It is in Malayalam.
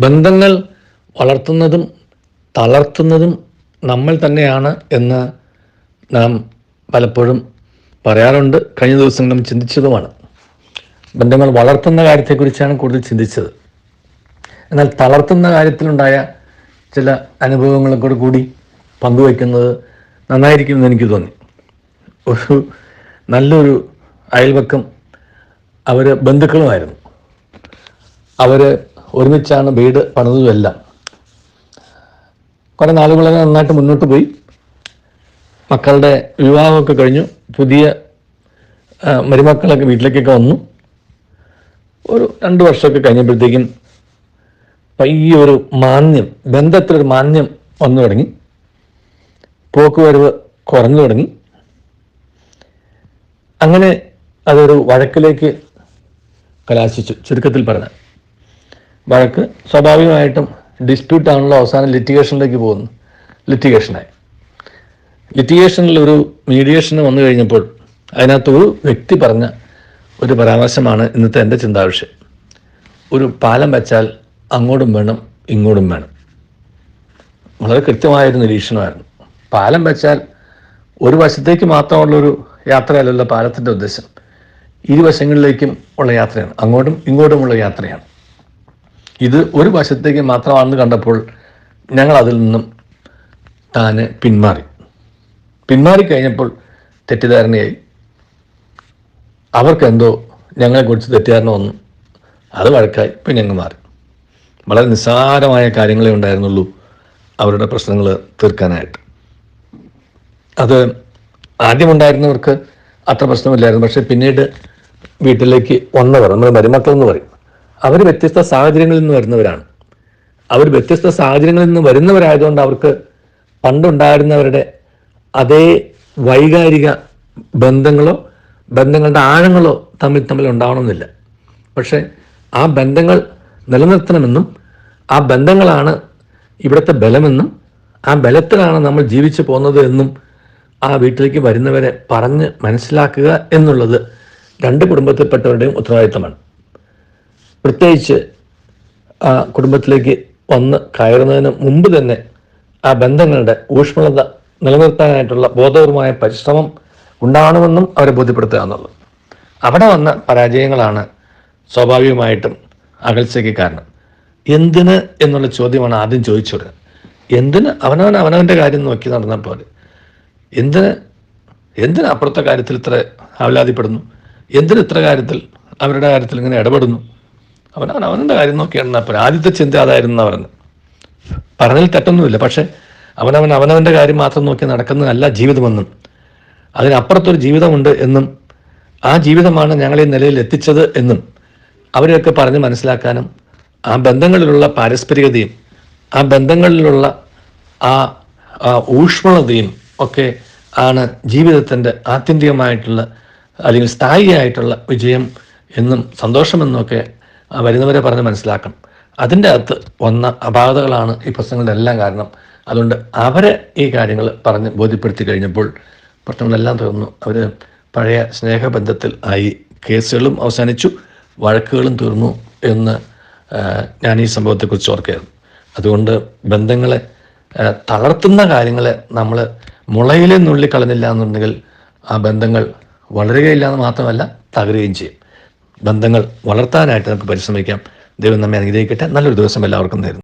ബന്ധങ്ങൾ വളർത്തുന്നതും തളർത്തുന്നതും നമ്മൾ തന്നെയാണ് എന്ന് നാം പലപ്പോഴും പറയാറുണ്ട്. കഴിഞ്ഞ ദിവസങ്ങളും ചിന്തിച്ചതുമാണ്. ബന്ധങ്ങൾ വളർത്തുന്ന കാര്യത്തെക്കുറിച്ചാണ് കൂടുതൽ ചിന്തിച്ചത്. എന്നാൽ തളർത്തുന്ന കാര്യത്തിലുണ്ടായ ചില അനുഭവങ്ങളെ കൂടി പങ്കുവയ്ക്കുന്നത് നന്നായിരിക്കുമെന്ന് എനിക്ക് തോന്നി. ഒരു നല്ലൊരു അയൽവക്കം, അവർ ബന്ധുക്കളുമായിരുന്നു. അവർ ഒരുമിച്ചാണ് വീട് പണിതതുമെല്ലാം. കുറേ നാളുകളൊക്കെ നന്നായിട്ട് മുന്നോട്ട് പോയി. മക്കളുടെ വിവാഹമൊക്കെ കഴിഞ്ഞു. പുതിയ മരുമക്കളൊക്കെ വീട്ടിലേക്കൊക്കെ വന്നു. ഒരു 2 വർഷമൊക്കെ കഴിഞ്ഞപ്പോഴത്തേക്കും പയ്യൊരു മാന്യം, ബന്ധത്തിലൊരു മാന്യം വന്നു തുടങ്ങി. പോക്കുവരവ് കുറഞ്ഞു തുടങ്ങി. അങ്ങനെ അതൊരു വഴക്കിലേക്ക് കലാശിച്ചു. ചുരുക്കത്തിൽ പറഞ്ഞാൽ വഴക്ക് സ്വാഭാവികമായിട്ടും ഡിസ്പ്യൂട്ടാണല്ലോ, അവസാനം ലിറ്റിഗേഷനിലേക്ക് പോകുന്നു. ലിറ്റിഗേഷനിൽ ഒരു മീഡിയേഷന് വന്നു കഴിഞ്ഞപ്പോൾ അതിനകത്തൊരു വ്യക്തി പറഞ്ഞ ഒരു പരാമർശമാണ് ഇന്നത്തെ എൻ്റെ ചിന്താവിഷയം. ഒരു പാലം വെച്ചാൽ അങ്ങോട്ടും വേണം ഇങ്ങോട്ടും വേണം. വളരെ കൃത്യമായൊരു നിരീക്ഷണമായിരുന്നു. പാലം വെച്ചാൽ ഒരു വശത്തേക്ക് മാത്രമുള്ളൊരു യാത്രയല്ലല്ലോ പാലത്തിൻ്റെ ഉദ്ദേശം. ഇരുവശങ്ങളിലേക്കും ഉള്ള യാത്രയാണ്, അങ്ങോട്ടും ഇങ്ങോട്ടുമുള്ള യാത്രയാണ്. ഇത് ഒരു വശത്തേക്ക് മാത്രമാണെന്ന് കണ്ടപ്പോൾ ഞങ്ങൾ അതിൽ നിന്നും താനെ പിന്മാറിക്കഴിഞ്ഞപ്പോൾ തെറ്റിദ്ധാരണയായി. അവർക്കെന്തോ ഞങ്ങളെക്കുറിച്ച് തെറ്റിദ്ധാരണ വന്നു. അത് വഴക്കായി. പിന്നെ ഞങ്ങൾ മാറി. വളരെ നിസ്സാരമായ കാര്യങ്ങളേ ഉണ്ടായിരുന്നുള്ളൂ അവരുടെ പ്രശ്നങ്ങൾ തീർക്കാനായിട്ട്. അത് ആദ്യമുണ്ടായിരുന്നവർക്ക് അത്ര പ്രശ്നമില്ലായിരുന്നു. പക്ഷേ പിന്നീട് വീട്ടിലേക്ക് വന്നവർ, നമ്മൾ മരുമക്കൾ എന്ന് പറയും, അവർ വ്യത്യസ്ത സാഹചര്യങ്ങളിൽ നിന്ന് വരുന്നവരാണ്. അവർ വ്യത്യസ്ത സാഹചര്യങ്ങളിൽ നിന്ന് വരുന്നവരായതുകൊണ്ട് അവർക്ക് പണ്ടുണ്ടായിരുന്നവരുടെ അതേ വൈകാരിക ബന്ധങ്ങളോ ബന്ധങ്ങളുടെ ആഴങ്ങളോ തമ്മിൽ ഉണ്ടാവണമെന്നില്ല. പക്ഷേ ആ ബന്ധങ്ങൾ നിലനിർത്തണമെന്നും ആ ബന്ധങ്ങളാണ് ഇവിടുത്തെ ബലമെന്നും ആ ബലത്തിലാണ് നമ്മൾ ജീവിച്ചു പോകുന്നത് എന്നും ആ വീട്ടിലേക്ക് വരുന്നവരെ പറഞ്ഞ് മനസ്സിലാക്കുക എന്നുള്ളത് 2 കുടുംബത്തിൽപ്പെട്ടവരുടെയും ഉത്തരവാദിത്തമാണ്. പ്രത്യേകിച്ച് ആ കുടുംബത്തിലേക്ക് വന്ന് കയറുന്നതിന് മുമ്പ് തന്നെ ആ ബന്ധങ്ങളുടെ ഊഷ്മളത നിലനിർത്താനായിട്ടുള്ള ബോധപരമായ പരിശ്രമം ഉണ്ടാവണമെന്നും അവരെ ബോധ്യപ്പെടുത്തുക എന്നുള്ളത്. അവിടെ വന്ന പരാജയങ്ങളാണ് സ്വാഭാവികമായിട്ടും അകൽച്ചയ്ക്ക് കാരണം. എന്തിന് എന്നുള്ള ചോദ്യമാണ് ആദ്യം ചോദിച്ചത്. എന്തിന്? അവനവൻ്റെ കാര്യം നോക്കി നടന്നാൽ പോലെ. എന്തിന് അപ്പുറത്തെ കാര്യത്തിൽ ഇത്ര ആഹ്ലാദിപ്പെടുന്നു? എന്തിന് ഇത്ര കാര്യത്തിൽ അവരുടെ കാര്യത്തിൽ ഇങ്ങനെ ഇടപെടുന്നു? അവനവൻ്റെ കാര്യം നോക്കിയാണ് പോലെ. ആദ്യത്തെ ചിന്ത അതായിരുന്നു പറഞ്ഞതിൽ തെറ്റൊന്നുമില്ല. പക്ഷെ അവനവൻ്റെ കാര്യം മാത്രം നോക്കി നടക്കുന്നതല്ല ജീവിതമെന്നും അതിനപ്പുറത്തൊരു ജീവിതമുണ്ട് എന്നും ആ ജീവിതമാണ് ഞങ്ങളെ ഈ നിലയിൽ എത്തിച്ചത് എന്നും അവരെയൊക്കെ പറഞ്ഞ് മനസ്സിലാക്കാനും ആ ബന്ധങ്ങളിലുള്ള പാരസ്പരികതയും ആ ബന്ധങ്ങളിലുള്ള ആ ഊഷ്മളതയും ഒക്കെ ആണ് ജീവിതത്തിൻ്റെ ആത്യന്തികമായിട്ടുള്ള അല്ലെങ്കിൽ സ്ഥായിയായിട്ടുള്ള വിജയം എന്നും സന്തോഷമെന്നൊക്കെ വരുന്നവരെ പറഞ്ഞ് മനസ്സിലാക്കണം. അതിൻ്റെ അകത്ത് വന്ന അപാകതകളാണ് ഈ പ്രശ്നങ്ങളുടെ എല്ലാം കാരണം. അതുകൊണ്ട് അവരെ ഈ കാര്യങ്ങൾ പറഞ്ഞ് ബോധ്യപ്പെടുത്തി കഴിഞ്ഞപ്പോൾ പ്രശ്നങ്ങളെല്ലാം തീർന്നു. അവർ പഴയ സ്നേഹബന്ധത്തിൽ ആയി. കേസുകളും അവസാനിച്ചു, വഴക്കുകളും തീർന്നു എന്ന് ഞാൻ ഈ സംഭവത്തെക്കുറിച്ച് ഓർക്കുകയായിരുന്നു. അതുകൊണ്ട് ബന്ധങ്ങളെ തളർത്തുന്ന കാര്യങ്ങളെ നമ്മൾ മുളയിലെ നുള്ളിക്കളഞ്ഞില്ല എന്നുണ്ടെങ്കിൽ ആ ബന്ധങ്ങൾ വളരുകയില്ല എന്ന് മാത്രമല്ല, തകരുകയും ചെയ്യും. ബന്ധങ്ങൾ വളർത്താനായിട്ട് നമുക്ക് പരിശ്രമിക്കാം. ദൈവം നമ്മെ അനുഗ്രഹിക്കട്ടെ. നല്ലൊരു ദിവസം എല്ലാവർക്കും നേരുന്നു.